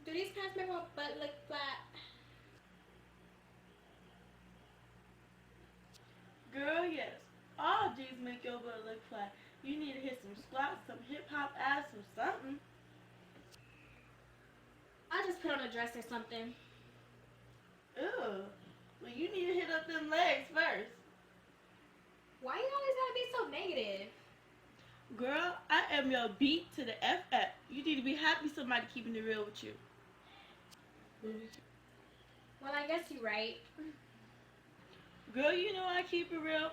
Do these pants make my butt look flat? Girl, yes. All these make your butt look flat. You need to hit some squats, some hip hop abs, or something. I'll just put on a dress or something. Ew. Well, you need to hit up them legs first. Why you always gotta be so negative? Girl, I am your beat to the FF. You need to be happy somebody keeping it real with you. Well, I guess you're right. Girl, you know I keep it real.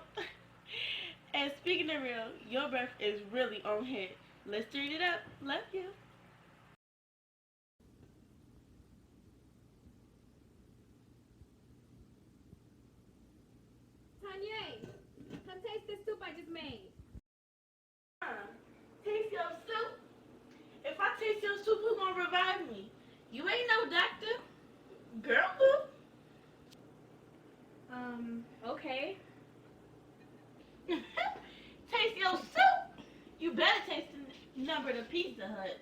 And speaking of real, your breath is really on hit. Let's turn it up. Love you. Tonyae, come taste this soup I just made. Taste your soup. If I taste your soup, who's gonna revive me? You ain't no doctor. Girl, boo. Okay. Taste your soup. You better taste the number to Pizza Hut.